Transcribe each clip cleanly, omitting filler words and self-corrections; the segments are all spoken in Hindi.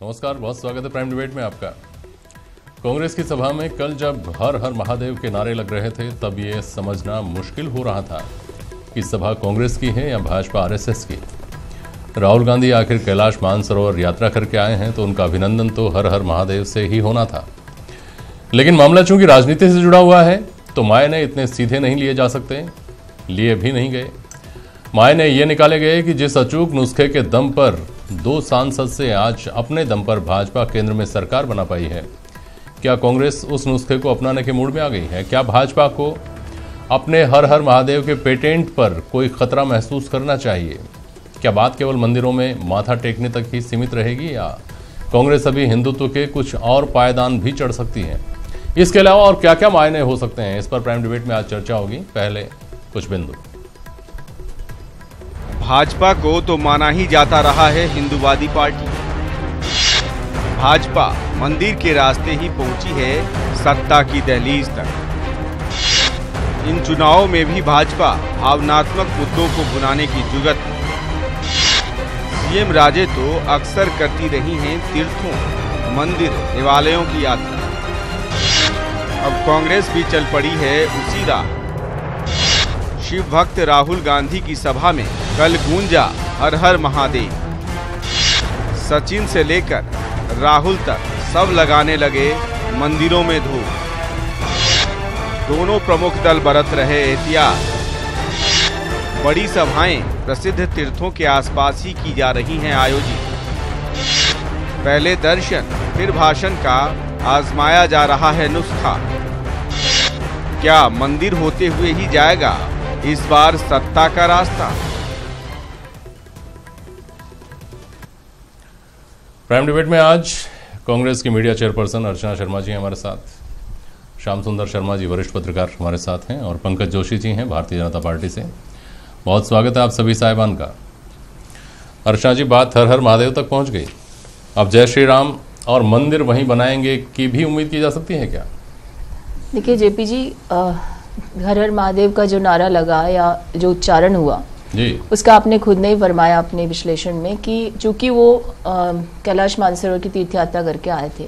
नमस्कार, बहुत स्वागत है प्राइम डिबेट में आपका। कांग्रेस की सभा में कल जब हर हर महादेव के नारे लग रहे थे तब ये समझना मुश्किल हो रहा था कि सभा कांग्रेस की है या भाजपा आरएसएस की। राहुल गांधी आखिर कैलाश मानसरोवर यात्रा करके आए हैं तो उनका अभिनंदन तो हर हर महादेव से ही होना था, लेकिन मामला चूंकि राजनीति से जुड़ा हुआ है तो मायने इतने सीधे नहीं लिए जा सकते, लिए भी नहीं गए। मायने ये निकाले गए कि जिस अचूक नुस्खे के दम पर 2 सांसद से आज अपने दम पर भाजपा केंद्र में सरकार बना पाई है, क्या कांग्रेस उस नुस्खे को अपनाने के मूड में आ गई है? क्या भाजपा को अपने हर हर महादेव के पेटेंट पर कोई खतरा महसूस करना चाहिए? क्या बात केवल मंदिरों में माथा टेकने तक ही सीमित रहेगी या कांग्रेस अभी हिंदुत्व के कुछ और पायदान भी चढ़ सकती है? इसके अलावा और क्या क्या मायने हो सकते हैं, इस पर प्राइम डिबेट में आज चर्चा होगी। पहले कुछ बिंदु। भाजपा को तो माना ही जाता रहा है हिंदूवादी पार्टी। भाजपा मंदिर के रास्ते ही पहुंची है सत्ता की दहलीज तक। इन चुनावों में भी भाजपा भावनात्मक मुद्दों को भुनाने की जुगत में सीएम राजे तो अक्सर करती रही हैं तीर्थों, मंदिर, देवालयों की यात्रा। अब कांग्रेस भी चल पड़ी है उसी राह। शिव भक्त राहुल गांधी की सभा में कल गूंजा हर हर महादेव। सचिन से लेकर राहुल तक सब लगाने लगे मंदिरों में धूप। दोनों प्रमुख दल बरत रहे एहतियात। बड़ी सभाएं प्रसिद्ध तीर्थों के आसपास ही की जा रही हैं आयोजित। पहले दर्शन फिर भाषण का आजमाया जा रहा है नुस्खा। क्या मंदिर होते हुए ही जाएगा इस बार सत्ता का रास्ता? प्राइम डिबेट में आज कांग्रेस की मीडिया चेयरपर्सन अर्चना शर्मा जी हमारे साथ, श्याम सुंदर शर्मा जी वरिष्ठ पत्रकार हमारे साथ हैं और पंकज जोशी जी हैं भारतीय जनता पार्टी से। बहुत स्वागत है आप सभी साहिबान का। अर्चना जी, बात हर हर महादेव तक पहुंच गई। अब जय श्री राम और मंदिर वहीं बनाएंगे की भी उम्मीद की जा सकती है क्या? देखिए जेपी जी, हर हर महादेव का जो नारा लगा या जो उच्चारण हुआ जी, उसका आपने खुद ने ही फरमाया अपने विश्लेषण में कि चूंकि वो कैलाश मानसरोवर की तीर्थ यात्रा करके आए थे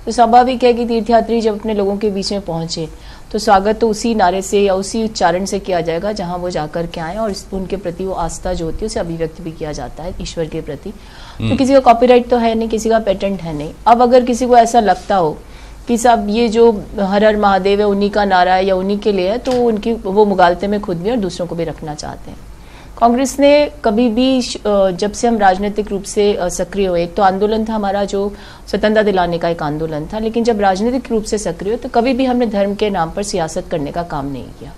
तो स्वाभाविक है कि तीर्थयात्री जब अपने लोगों के बीच में पहुंचे तो स्वागत तो उसी नारे से या उसी उच्चारण से किया जाएगा जहां वो जाकर के आए, और उनके प्रति वो आस्था जो होती है उसे अभिव्यक्त भी किया जाता है ईश्वर के प्रति। तो किसी का कॉपीराइट तो है नहीं, किसी का पेटेंट है नहीं। अब अगर किसी को ऐसा लगता हो कि साहब ये जो हर हर महादेव है उन्हीं का नारा है या उन्हीं के लिए है, तो उनकी वो मुगालते में खुद भी और दूसरों को भी रखना चाहते हैं। कांग्रेस ने कभी भी जब से हम राजनीतिक रूप से सक्रिय हुए, एक तो आंदोलन था हमारा जो स्वतंत्रता दिलाने का एक आंदोलन था, लेकिन जब राजनीतिक रूप से सक्रिय हुए तो कभी भी हमने धर्म के नाम पर सियासत करने का काम नहीं किया।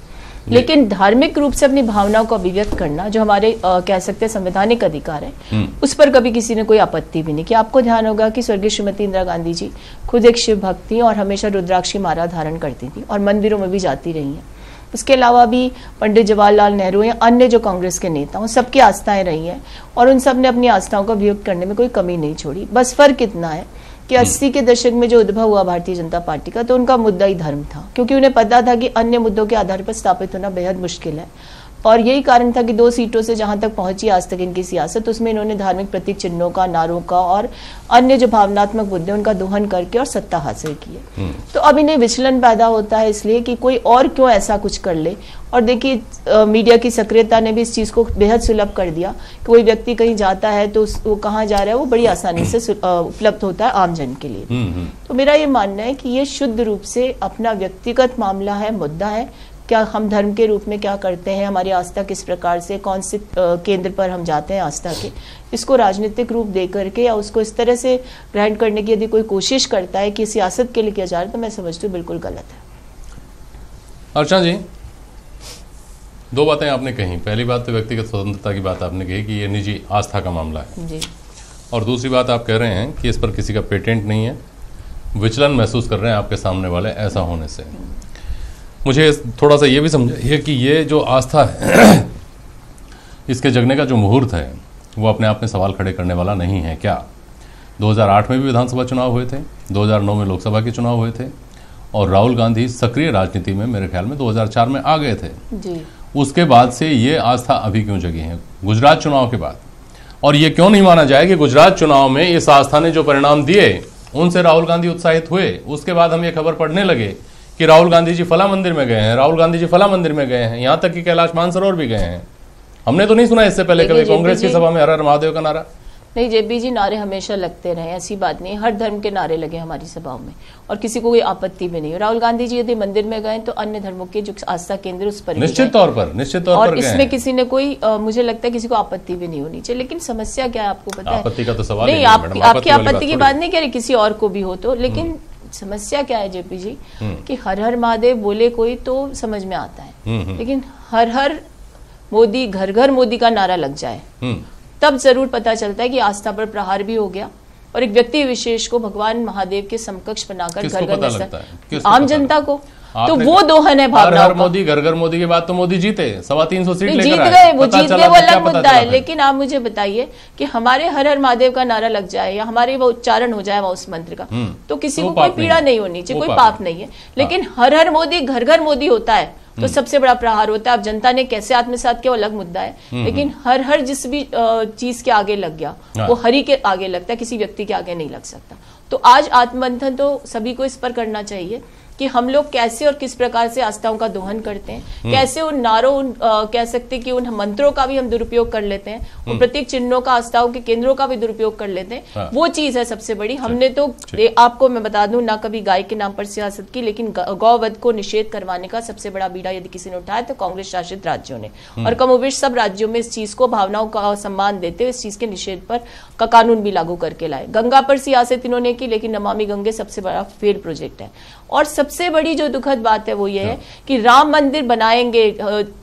लेकिन धार्मिक रूप से अपनी भावनाओं को अभिव्यक्त करना जो हमारे कह सकते हैं संवैधानिक अधिकार है, उस पर कभी किसी ने कोई आपत्ति भी नहीं की। आपको ध्यान होगा कि स्वर्गीय श्रीमती इंदिरा गांधी जी खुद एक शिव भक्त थी और हमेशा रुद्राक्ष की माला धारण करती थी और मंदिरों में भी जाती रही हैं। उसके अलावा भी पंडित जवाहरलाल नेहरू या अन्य जो कांग्रेस के नेता उन सबकी आस्थाएं रही हैं और उन सब ने अपनी आस्थाओं को अभिव्यक्त करने में कोई कमी नहीं छोड़ी। बस फर्क इतना है कि 80 के दशक में जो उद्भव हुआ भारतीय जनता पार्टी का, तो उनका मुद्दा ही धर्म था, क्योंकि उन्हें पता था कि अन्य मुद्दों के आधार पर स्थापित होना बेहद मुश्किल है। और यही कारण था कि 2 सीटों से जहां तक पहुंची आज तक इनकी सियासत, उसमें इन्होंने धार्मिक प्रतीक चिन्हों का, नारों का और अन्य जो भावनात्मक मुद्दे उनका दोहन करके और सत्ता हासिल की है। तो अब इन्हें विचलन पैदा होता है इसलिए कि कोई और क्यों ऐसा कुछ कर ले। और देखिए मीडिया की सक्रियता ने भी इस चीज को बेहद सुलभ कर दिया कि कोई व्यक्ति कहीं जाता है तो वो कहाँ जा रहा है वो बड़ी आसानी से उपलब्ध होता है आम जन के लिए। तो मेरा ये मानना है कि ये शुद्ध रूप से अपना व्यक्तिगत मामला है, मुद्दा है। क्या हम धर्म के रूप में क्या करते हैं, हमारी आस्था किस प्रकार से, कौन से केंद्र पर हम जाते हैं आस्था के, इसको राजनीतिक रूप दे करके या उसको इस तरह से ग्रहण करने की यदि कोई कोशिश करता है कि सियासत के लिए किया जा रहा है, तो मैं समझती हूँ बिल्कुल गलत है। अर्चना जी, 2 बातें आपने कही। पहली बात तो व्यक्तिगत स्वतंत्रता की बात आपने कही कि ये निजी आस्था का मामला है जी, और दूसरी बात आप कह रहे हैं कि इस पर किसी का पेटेंट नहीं है, विचलन महसूस कर रहे हैं आपके सामने वाले ऐसा होने से। मुझे थोड़ा सा ये भी समझाइए कि ये जो आस्था है इसके जगने का जो मुहूर्त है वो अपने आप में सवाल खड़े करने वाला नहीं है क्या? 2008 में भी विधानसभा चुनाव हुए थे, 2009 में लोकसभा के चुनाव हुए थे और राहुल गांधी सक्रिय राजनीति में मेरे ख्याल में 2004 में आ गए थे जी। उसके बाद से ये आस्था अभी क्यों जगी है? गुजरात चुनाव के बाद और ये क्यों नहीं माना जाए कि गुजरात चुनाव में इस आस्था ने जो परिणाम दिए उनसे राहुल गांधी उत्साहित हुए। उसके बाद हम ये खबर पढ़ने लगे कि राहुल गांधी जी फला मंदिर में गए हैं, राहुल गांधी जी फला मंदिर में गए हैं, यहां तक कि कैलाश मानसरोवर भी गए हैं। हमने तो नहीं सुना इससे पहले कभी कांग्रेस की सभा में हर हर महादेव का नारा। नहीं जेपी जी, नारे हमेशा लगते रहे, ऐसी बात नहीं। हर धर्म के नारे लगे हमारी सभाओं में और किसी को कोई आपत्ति भी नहीं। राहुल गांधी जी यदि मंदिर में गए तो अन्य धर्मों के जो आस्था केंद्र उस पर निश्चित तौर पर और इसमें किसी ने कोई मुझे लगता है किसी को आपत्ति भी नहीं होनी चाहिए। लेकिन समस्या क्या है आपको पता है? आपत्ति का तो सवाल नहीं, आपकी आपत्ति की बात नहीं कह रही, किसी और को भी हो तो। लेकिन समस्या क्या है जेपी जी कि हर हर महादेव बोले कोई तो समझ में आता है, लेकिन हर हर मोदी, घर घर मोदी का नारा लग जाए तब जरूर पता चलता है कि आस्था पर प्रहार भी हो गया और एक व्यक्ति विशेष को भगवान महादेव के समकक्ष बनाकर घर घर आम जनता को, तो वो दोहन है भावना। हर मोदी घर घर मोदी के बाद तो मोदी जीते, 325 सीट लेकर जीत गए, वो जीत गए, वो अलग मुद्दा है। लेकिन आप मुझे बताइए कि हमारे हर हर महादेव का नारा लग जाए या हमारे वो उच्चारण हो जाए उस मंत्र का, तो किसी को कोई पीड़ा नहीं होनी चाहिए, कोई पाप नहीं है। लेकिन हर हर मोदी, घर घर मोदी होता है तो सबसे बड़ा प्रहार होता है। अब जनता ने कैसे आत्मसात किया वो अलग मुद्दा है, लेकिन हर हर जिस भी चीज के आगे लग गया वो हरि के आगे लगता है, किसी व्यक्ति के आगे नहीं लग सकता। तो आज आत्ममंथन तो सभी को इस पर करना चाहिए कि हम लोग कैसे और किस प्रकार से आस्थाओं का दोहन करते हैं, कैसे उन नारों कह सकते कि उन मंत्रों का भी हम दुरुपयोग कर लेते हैं, उन प्रतीक चिन्हों का, आस्थाओं के केंद्रों का भी दुरुपयोग कर लेते हैं। वो चीज है सबसे बड़ी। हमने तो आपको मैं बता दूं ना कभी गाय के नाम पर सियासत की, लेकिन गौवध को निषेध करवाने का सबसे बड़ा बीड़ा यदि किसी ने उठाया तो कांग्रेस शासित राज्यों ने, और कमोबेश सब राज्यों में इस चीज को, भावनाओं का सम्मान देते हुए इस चीज के निषेध पर का कानून भी लागू करके लाए। गंगा पर सियासत इन्होंने की, लेकिन नमामि गंगे सबसे बड़ा फेल प्रोजेक्ट है। और सबसे बड़ी जो दुखद बात है वो ये है कि राम मंदिर बनाएंगे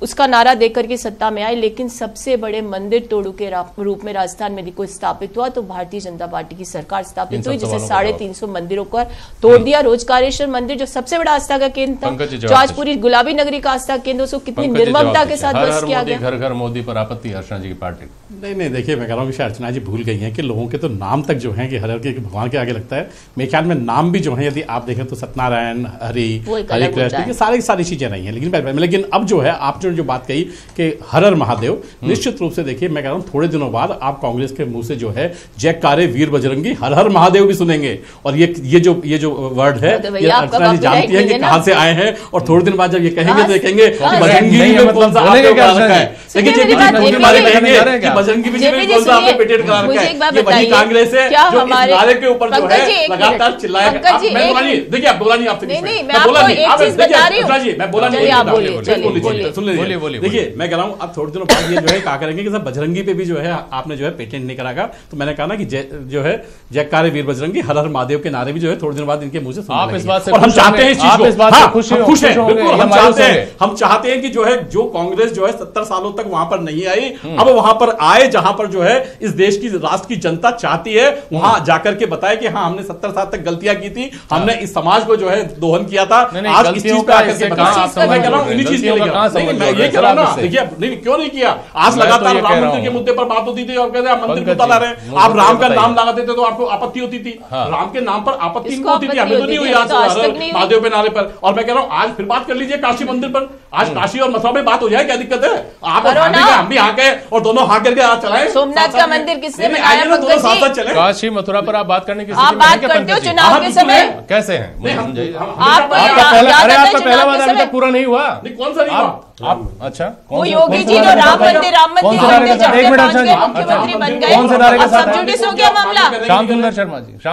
उसका नारा देकर के सत्ता में आए, लेकिन सबसे बड़े मंदिर तोड़ू के रूप में राजस्थान में कोई स्थापित हुआ तो भारतीय जनता पार्टी की सरकार स्थापित हुई, जिसे 350 मंदिरों पर तोड़ दिया। रोजकारेश्वर मंदिर जो सबसे बड़ा आस्था का केंद्र था, जो आज पूरी गुलाबी नगरी का आस्था केंद्र, उसको कितनी निर्ममता के साथ बस किया गया। घर घर मोदी पर आपत्ति अर्चना जी की पार्टी। नहीं, देखिए मैं कह रहा हूँ कि अर्चना जी भूल गई हैं कि लोगों के तो नाम तक जो है कि हर के भगवान के आगे लगता है। मेरे ख्याल में नाम भी जो है यदि आप देखें तो सत्यनारायण, हरि, हरे कृष्ण, ये सारी चीजें नहीं है। लेकिन अब जो है आपने जो बात कही कि हर हर महादेव, निश्चित रूप से देखिए मैं कह रहा हूँ थोड़े दिनों बाद आप कांग्रेस के मुंह से जो है जयकारे वीर बजरंगी हर हर महादेव भी सुनेंगे। और ये जो वर्ड है ये अर्चना जी जानती है कि कहां से आए हैं, और थोड़े दिन बाद जब ये कहेंगे तो देखेंगे बजरंगी में कौन सा आपने करा रखा है। देखिए जेपी जी हमारे कहेंगे कि बजरंगी में कौन सा आपने पेटेंट करा रखा है। ये वही कांग्रेस है जो इस नारे के ऊपर जो है लगातार चिल्लाएगा। देखिए आप बोला नहीं, आपसे देखिए मैं कह रहा हूं अब थोड़े दिनों बाद ये जो है क्या करेंगे कि सब बजरंगी पे भी जो है आपने जो है पेटेंट नहीं करागा। तो मैंने कहा ना कि जो है जयकारे वीर बजरंगी हर हर महादेव के नारे भी जो है थोड़े दिनों बाद इनके मुंह से आप इस बात से हम चाहते हैं इस चीज को, खुश हैं बिल्कुल, हम चाहते हैं कि जो है जो कांग्रेस जो है 70 सालों तक वहां पर नहीं आई, अब वहां पर आए जहां पर जो है इस देश की राष्ट्र की जनता चाहती है, वहां जाकर के बताए कि हाँ हमने 70 साल तक गलतियां की थी, हमने इस समाज को जो है दोहन किया था। आज इस चीज पे आकर के ये कह रहा हूं ना, देखिए नहीं क्यों नहीं किया। आज लगातार राम मंदिर के मुद्दे पर बात होती थी और कहते हैं मंदिर क्यों तला रहे हैं, आप राम का नाम लगाते थे तो आपको आपत्ति होती थी। राम के नाम पर आपत्ति नहीं होती थी, हमें तो नहीं हुई आज महादेव पे नारे पर। और मैं कह रहा हूं आज फिर बात कर लीजिए काशी मंदिर पर, आज काशी और मथुरा में बात हो जाए, क्या दिक्कत है? आप हम भी हाँ के और दोनों हाँ करके आज चलाए। सोमनाथ का मंदिर किसने बनाया? दोनों साथ साथ चले। काशी मथुरा पर आप बात करने की आप बात करते हो चुनाव के समय कैसे हैं? आपका पहला वादा अभी तक पूरा नहीं हुआ। कौन सा नहीं हुआ? आप अच्छा वो योगी जी जो राम मंदिर मुख्यमंत्री बन गए, कौन से नारे के साथ सब्जुडिस हो गया मामला? श्याम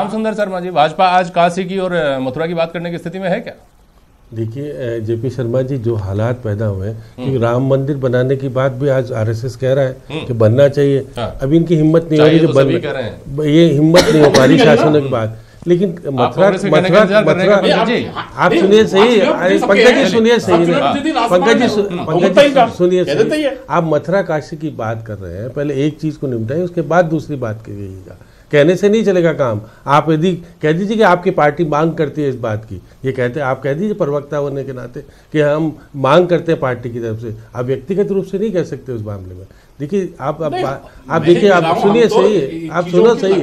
सुंदर शर्मा जी, भाजपा आज काशी की और मथुरा की बात करने की स्थिति में है क्या? देखिए जेपी शर्मा जी, जो हालात पैदा हुए कि राम मंदिर बनाने की बात भी आज आरएसएस कह रहा है कि बनना चाहिए। अभी इनकी हिम्मत नहीं हो रही जो ये हिम्मत नहीं हो पा रही शासनों की बात। लेकिन मथुरा आप सुनिए सही, पंकज जी सुनिए सही, पंकज जी सुनिए सही, आप मथुरा काशी की बात कर रहे हैं, पहले एक चीज को निपटाइए उसके बाद दूसरी बात करिएगा। कहने से नहीं चलेगा काम। आप यदि कह दीजिए कि आपकी पार्टी मांग करती है इस बात की, ये कहते हैं, आप कह दीजिए प्रवक्ता होने के नाते कि हम मांग करते हैं पार्टी की तरफ से, आप व्यक्तिगत रूप से नहीं कह सकते उस मामले में। देखिए आप देखिए, आप सुनिए सही, आप सुनो सही,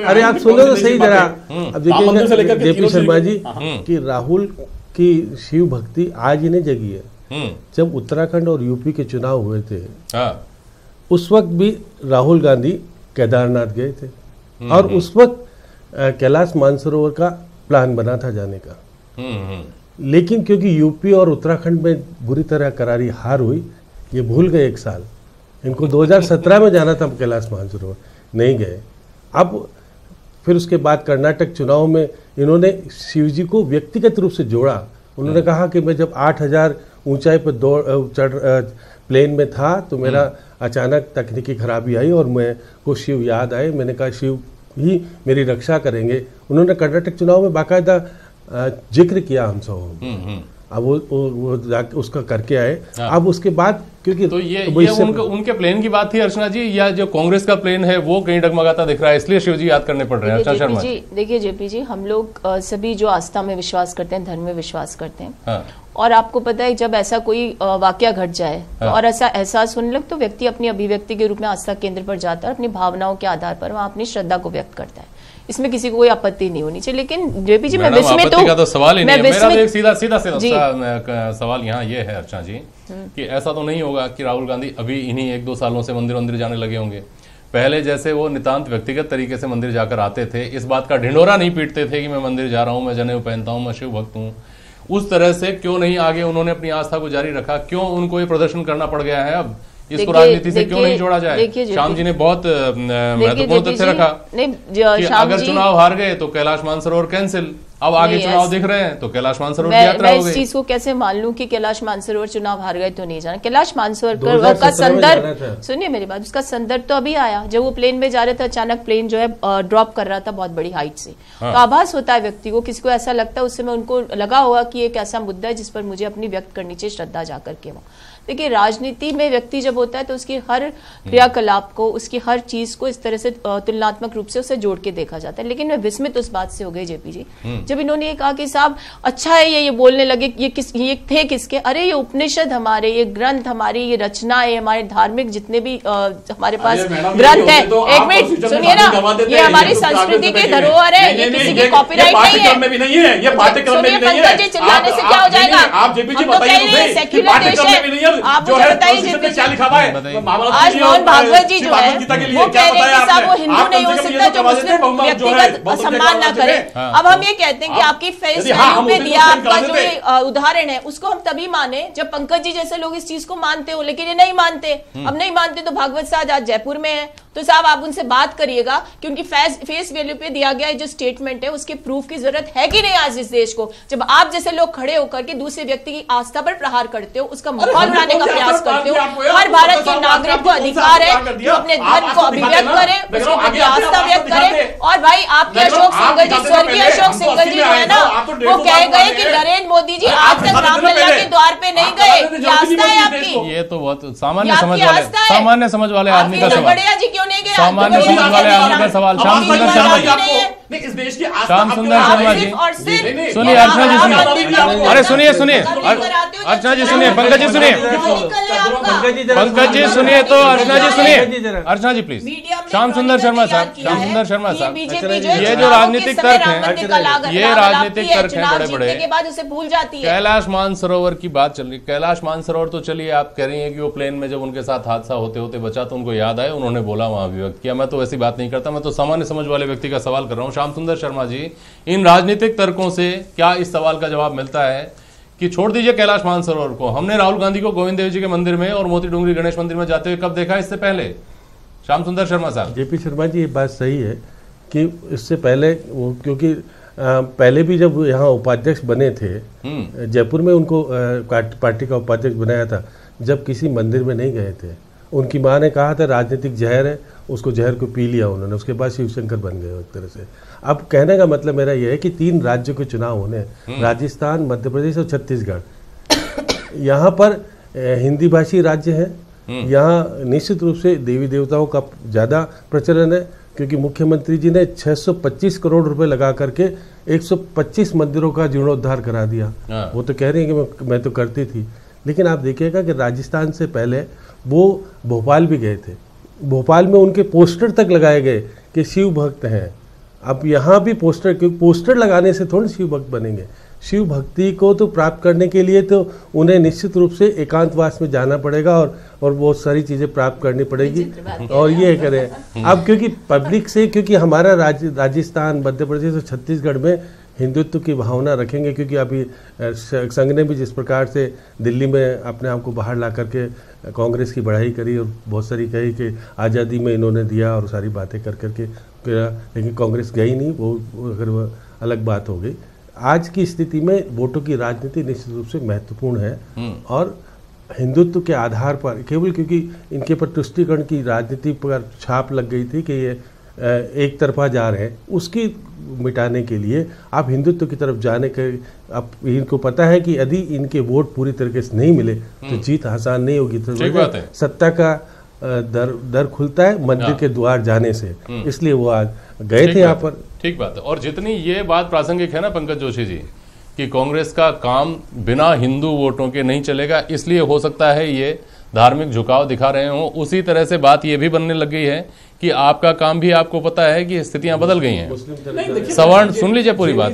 अरे आप सुनो तो सही जरा। अब देखिए जेपी शर्मा जी कि राहुल की शिव भक्ति आज इन्हें जगी है। जब उत्तराखंड और यूपी के चुनाव हुए थे उस वक्त भी राहुल गांधी केदारनाथ गए थे और उस वक्त कैलाश मानसरोवर का प्लान बना था जाने का, लेकिन क्योंकि यूपी और उत्तराखंड में बुरी तरह करारी हार हुई, ये भूल गए एक साल। इनको 2017 में जाना था कैलाश मानसरोवर, नहीं गए। अब फिर उसके बाद कर्नाटक चुनाव में इन्होंने शिवजी को व्यक्तिगत रूप से जोड़ा। उन्होंने कहा कि मैं जब 8000 ऊंचाई पर प्लेन में था तो मेरा अचानक तकनीकी खराबी आई और मैं को शिव याद आए, मैंने कहा शिव ही मेरी रक्षा करेंगे। उन्होंने कर्नाटक चुनाव में बाकायदा जिक्र किया हम सब। अब वो जाके उसका करके आए। अब उसके बाद क्योंकि तो ये उनके प्लेन की बात थी अर्चना जी, या जो कांग्रेस का प्लेन है वो कहीं डगमगाता दिख रहा है इसलिए शिवजी याद करने पड़ रहे हैं? अर्चना शर्मा जी, देखिए जेपी जी, हम लोग सभी जो आस्था में विश्वास करते हैं, धर्म में विश्वास करते हैं, और आपको पता है जब ऐसा कोई वाकया घट जाए और ऐसा एहसास होने लगे तो व्यक्ति अपनी अभिव्यक्ति के रूप में आस्था केंद्र पर जाता है, अपनी भावनाओं के आधार पर वहां अपनी श्रद्धा को व्यक्त करता है। इसमें किसी को कोई आपत्ति नहीं होनी चाहिए। लेकिन जेपी जी, मैं विस्मित तो सवाल ही नहीं है। मेरा एक सीधा सवाल यहाँ ये है अर्चना जी कि ऐसा तो नहीं होगा कि राहुल गांधी अभी इन्हीं 1-2 सालों से मंदिर जाने लगे होंगे? पहले जैसे वो नितांत व्यक्तिगत तरीके से मंदिर जाकर आते थे, इस बात का ढिंढोरा नहीं पीटते थे कि मैं मंदिर जा रहा हूँ, मैं जनेऊ पहनता हूँ, मैं शिव भक्त हूँ, उस तरह से क्यों नहीं आगे उन्होंने अपनी आस्था को जारी रखा? क्यों उनको ये प्रदर्शन करना पड़ गया है? अब इसको राजनीति से क्यों नहीं जोड़ा जाए? श्याम जी ने बहुत महत्वपूर्ण तथ्य रखा कि अगर चुनाव हार गए तो कैलाश मानसरोवर कैंसिल, अब आगे चुनाव दिख रहे हैं तो कैलाश मानसरोवर की यात्रा हो गई। मैं इस चीज को कैसे मान लूं कि कैलाश मानसरोवर चुनाव हार गए तो नहीं जाना? कैलाश मानसरोवर का संदर्भ सुनिए मेरी बात, उसका संदर्भ तो अभी आया जब वो प्लेन में जा रहे थे, अचानक प्लेन जो है ड्रॉप कर रहा था बहुत बड़ी हाइट से। तो आभास होता है व्यक्ति को, किसी को ऐसा लगता है, उस समय उनको लगा होगा कि एक ऐसा मुद्दा है जिस पर मुझे अपनी व्यक्त करनी चाहिए श्रद्धा जाकर के। वहां देखिए, राजनीति में व्यक्ति जब होता है तो उसकी हर क्रियाकलाप को, उसकी हर चीज को इस तरह से तुलनात्मक रूप से उसे जोड़ के देखा जाता है। लेकिन मैं विस्मित उस बात से हो गई जेपी जी जब इन्होंने ये कहा कि साहब अच्छा है ये बोलने लगे ये थे किसके? अरे ये उपनिषद हमारे, ये ग्रंथ हमारी, ये रचनाएं, हमारे धार्मिक जितने भी हमारे पास ग्रंथ है। एक मिनट सुनिए ना, ये हमारी संस्कृति की धरोहर है, ये किसी की कॉपीराइट नहीं है। ये पाठ्यक्रम में भी नहीं है। पंकज जी, चिल्लाने से क्या हो जाएगा? आप जेपी जी बताइए, सेक्युलर देश है। आप मुझे बताइए, आज मोहन भागवत जी जो है वो कह रहे हैं कि साहब वो हिंदू नहीं हो सकता जो मुस्लिम व्यक्तिगत सम्मान ना करे। अब हम ये कहते हैं कि आपकी फेस वैल्यू पे दिया आपका जो उदाहरण है उसको हम तभी माने जब पंकज जी जैसे लोग इस चीज को मानते हो, लेकिन ये नहीं मानते। अब नहीं मानते तो भागवत साहब आज जयपुर में है, तो साहब आप उनसे बात करिएगा कि उनकी फेस वैल्यू पे दिया गया जो स्टेटमेंट है उसके प्रूफ की जरूरत है कि नहीं आज इस देश को। जब आप जैसे लोग खड़े होकर के दूसरे व्यक्ति की आस्था पर प्रहार करते हो, उसका माहौल बनाने का प्रयास करते हो। हर भारत के नागरिक को अधिकार है जो अपने धर्म को अभिव्यक्त करे, उसके प्रति आस्था व्यक्त करे। और भाई आपके अशोक सिंघल जी, स्वर्गीय अशोक सिंघल जी जो है ना, वो कह गए कि नरेंद्र मोदी जी आज तक रामलला के द्वार पे नहीं गए। ये आस्था है आपकी? ये तो बहुत सामान्य समझ वाले आदमी का सवाल। बढ़िया जी क्यों नहीं गए? सामान्य समझ वाले आदमी का सवाल। श्याम सुंदर शर्मा जी, इस देश की श्याम सुंदर शर्मा जी सुनिए, अर्चना जी सुनिए, अरे सुनिए अर्चना जी सुनिए, पंकज जी सुनिए, पंकज जी सुनिए, तो अर्चना जी सुनिए, अर्चना जी प्लीज। श्याम सुंदर शर्मा साहब, श्याम सुंदर शर्मा साहब, ये जो राजनीतिक तर्क हैं, ये राजनीतिक तर्क हैं बड़े बड़े, के बाद उसे भूल जाती है। कैलाश मानसरोवर की बात चल रही, कैलाश मानसरोवर तो चलिए आप कह रही हैं कि वो प्लेन में जब उनके साथ हादसा होते होते बचा तो उनको याद आया, उन्होंने बोला, वहां अभिव्यक्त किया। मैं तो ऐसी बात नहीं करता, मैं तो सामान्य समझ वाले व्यक्ति का सवाल कर रहा हूँ। श्याम सुंदर शर्मा जी, इन राजनीतिक तर्कों से क्या इस सवाल का जवाब मिलता है कि छोड़ दीजिए कैलाश मानसरोवर को, हमने राहुल गांधी को गोविंद देव जी के मंदिर में और मोती डूंगरी गणेश मंदिर में जाते हुए कब देखा इससे पहले? श्याम सुंदर शर्मा साहब। जेपी शर्मा जी, ये बात सही है कि इससे पहले वो, क्योंकि पहले भी जब यहाँ उपाध्यक्ष बने थे जयपुर में, उनको पार्टी का उपाध्यक्ष बनाया था, जब किसी मंदिर में नहीं गए थे। उनकी माँ ने कहा था राजनीतिक जहर है, उसको जहर को पी लिया उन्होंने, उसके बाद शिवशंकर बन गए एक तरह से। अब कहने का मतलब मेरा यह है कि 3 राज्यों के चुनाव होने, राजस्थान, मध्य प्रदेश और छत्तीसगढ़। यहाँ पर हिंदी भाषी राज्य हैं, यहाँ निश्चित रूप से देवी देवताओं का ज़्यादा प्रचलन है, क्योंकि मुख्यमंत्री जी ने 625 करोड़ रुपए लगा करके 125 मंदिरों का जीर्णोद्धार करा दिया। वो तो कह रही है कि मैं तो करती थी, लेकिन आप देखिएगा कि राजस्थान से पहले वो भोपाल भी गए थे। भोपाल में उनके पोस्टर तक लगाए गए कि शिव भक्त हैं। अब यहाँ भी पोस्टर, क्योंकि पोस्टर लगाने से थोड़ी शिव भक्त बनेंगे। शिव भक्ति को तो प्राप्त करने के लिए तो उन्हें निश्चित रूप से एकांतवास में जाना पड़ेगा और बहुत सारी चीज़ें प्राप्त करनी पड़ेगी। और ये करें अब, क्योंकि पब्लिक से, क्योंकि हमारा राजस्थान, मध्य प्रदेश और छत्तीसगढ़ में हिंदुत्व की भावना रखेंगे, क्योंकि अभी संघ ने भी जिस प्रकार से दिल्ली में अपने आप को बाहर ला करके कांग्रेस की बढ़ाई करी और बहुत सारी कही कि आज़ादी में इन्होंने दिया और सारी बातें कर करके, लेकिन कांग्रेस गई नहीं, वो अगर वो अलग बात हो गई। आज की स्थिति में वोटों की राजनीति निश्चित रूप से महत्वपूर्ण है और हिंदुत्व के आधार पर केवल क्योंकि इनके पर तुष्टीकरण की राजनीति पर छाप लग गई थी कि ये एक तरफा जा रहे हैं, उसकी मिटाने के लिए आप हिंदुत्व की तरफ जाने के, अब इनको पता है कि यदि इनके वोट पूरी तरीके से नहीं मिले तो जीत आसान नहीं होगी। तो सत्ता का दर खुलता है मंदिर के द्वार जाने से, इसलिए वो आज गए थे यहाँ पर। ठीक बात है। और जितनी ये बात प्रासंगिक है ना पंकज जोशी जी, कि कांग्रेस का काम बिना हिंदू वोटों के नहीं चलेगा, इसलिए हो सकता है ये धार्मिक झुकाव दिखा रहे हों, उसी तरह से बात ये भी बनने लग गई है कि आपका काम भी, आपको पता है कि स्थितियां बदल गई हैं। सवर्ण, सुन लीजिए पूरी बात,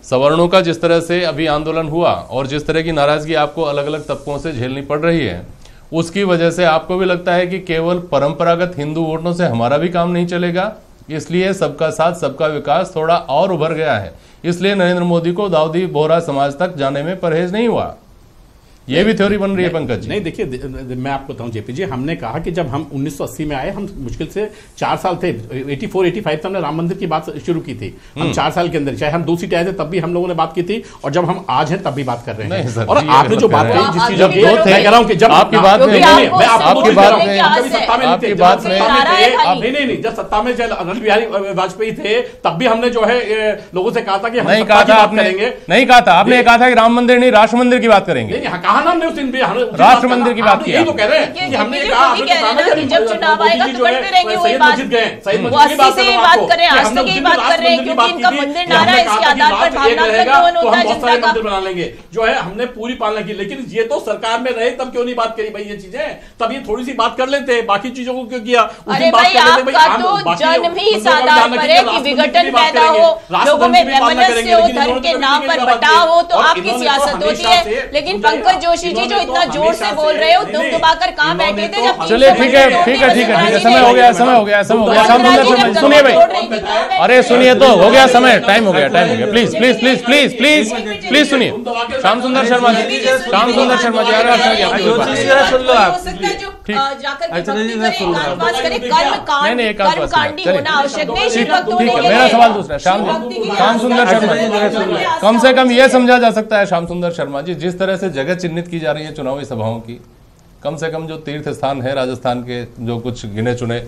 सवर्णों का जिस तरह से अभी आंदोलन हुआ और जिस तरह की नाराजगी आपको अलग अलग तबकों से झेलनी पड़ रही है, उसकी वजह से आपको भी लगता है कि केवल परंपरागत हिंदू वोटों से हमारा भी काम नहीं चलेगा, इसलिए सबका साथ सबका विकास थोड़ा और उभर गया है, इसलिए नरेंद्र मोदी को दाऊदी बोहरा समाज तक जाने में परहेज नहीं हुआ। ये भी थ्योरी बन रही है पंकज जी। नहीं देखिए, मैं आपको बताऊं जेपी जी, हमने कहा कि जब हम 1980 में आए, हम मुश्किल से 4 साल थे, 84-85 से हमने राम मंदिर की बात शुरू की थी। हम 4 साल के अंदर, चाहे हम 2 सीट आए थे तब भी हम लोगों ने बात की थी, और जब हम आज हैं तब भी बात कर रहे हैं। और आपने जो बात कही, जिस चीज मैं कह रहा हूँ कि जब आपकी बात में, नहीं, जब सत्ता में अटल बिहारी वाजपेयी थे तब भी हमने जो है लोगों से कहा था कि नहीं कहा था आपने, नहीं कहा था आपने, कहा था कि राम मंदिर नहीं राष्ट्र मंदिर की बात करेंगे। हमने उस दिन भी राष्ट्र मंदिर की बात की, तो कह रहे हैं कि हमने कहा जब चुनाव आएगा तो करते रहेंगे वही बात, वो 80 से ही बात कर रहे हैं, आज तक यही बात कर रहे हैं, क्योंकि इनका मंदिर नारा है, इसके आधार पर भावनात्मक दोहन होता है जनता का। मंदिर बना लेंगे जो है, हमने पूरी पालना की, लेकिन ये तो सरकार में रहे तब क्यों नहीं बात करी भाई ये चीजें, तब ये थोड़ी सी बात कर लेते, बाकी चीजों को क्यों किया? अरे भाई, आपका तो जन्म ही इस आधार पर है कि विघटन पैदा हो, लोगों में वैमनस्य हो, धर्म के नाम पर बटाव हो, तो आपकी सियासत होती है। लेकिन पंकज जोशी जी जो इतना जोर से बोल रहे हो, दुम दबाकर कहाँ बैठे थे जब? चलिए ठीक है, समय हो गया। शाम सुंदर सुनिए भाई, अरे सुनिए तो, हो गया समय, टाइम हो गया। प्लीज सुनिए श्याम सुंदर शर्मा जी, सुन लो आप। मेरा सवाल दूसरा, श्याम सुंदर शर्मा जी, कम से कम ये समझा जा सकता है श्याम सुंदर शर्मा जी, जिस तरह से जगह चिन्हित की जा रही है चुनावी सभाओं की, कम से कम जो तीर्थ स्थान है राजस्थान के, जो कुछ गिने चुने,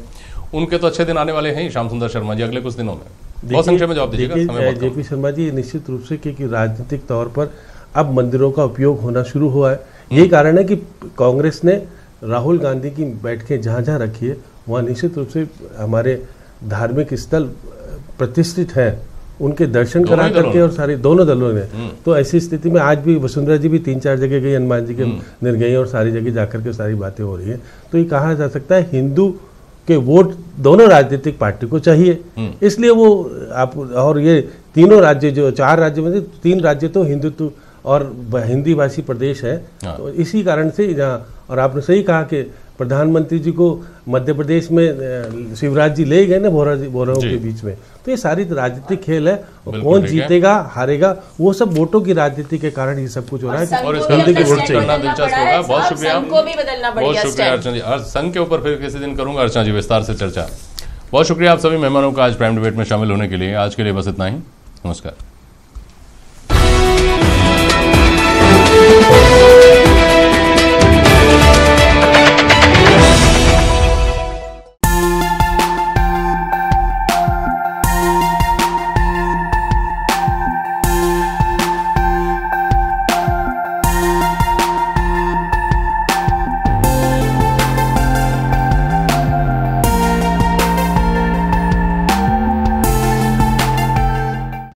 उनके तो अच्छे दिन आने वाले हैं ही श्याम सुंदर शर्मा जी अगले कुछ दिनों में। बहुत संक्षेप में जवाब दीजिएगा। जेपी शर्मा जी, निश्चित रूप से क्योंकि राजनीतिक तौर पर अब मंदिरों का उपयोग होना शुरू हुआ है, यही कारण है कि कांग्रेस ने राहुल गांधी की बैठकें जहाँ जहाँ रखी है वहाँ निश्चित रूप से हमारे धार्मिक स्थल प्रतिष्ठित हैं, उनके दर्शन करा करके, और सारे दोनों दलों ने। तो ऐसी स्थिति में आज भी वसुंधरा जी भी 3-4 जगह गई, हनुमान जी के मंदिर गई, और सारी जगह जाकर के सारी बातें हो रही है। तो ये कहा जा सकता है हिंदू के वोट दोनों राजनीतिक पार्टी को चाहिए, इसलिए वो आप, और ये तीनों राज्य, जो 4 राज्य में 3 राज्य तो हिंदुत्व और हिंदी भाषी प्रदेश है, तो इसी कारण से जहाँ, और आपने सही कहा कि प्रधानमंत्री जी को मध्य प्रदेश में शिवराज जी ले गए ना बोराओं के बीच में, तो ये सारी राजनीतिक खेल है, और कौन जीतेगा हारेगा वो सब वोटों की राजनीति के कारण ये सब कुछ हो रहा है। और इसका दिलचस्प होगा। बहुत शुक्रिया, बहुत शुक्रिया अर्चना जी। संघ के ऊपर फिर किसी दिन करूंगा अर्चना जी विस्तार से चर्चा। बहुत शुक्रिया आप सभी मेहमानों का आज प्राइम डिबेट में शामिल होने के लिए। आज के लिए बस इतना ही, नमस्कार।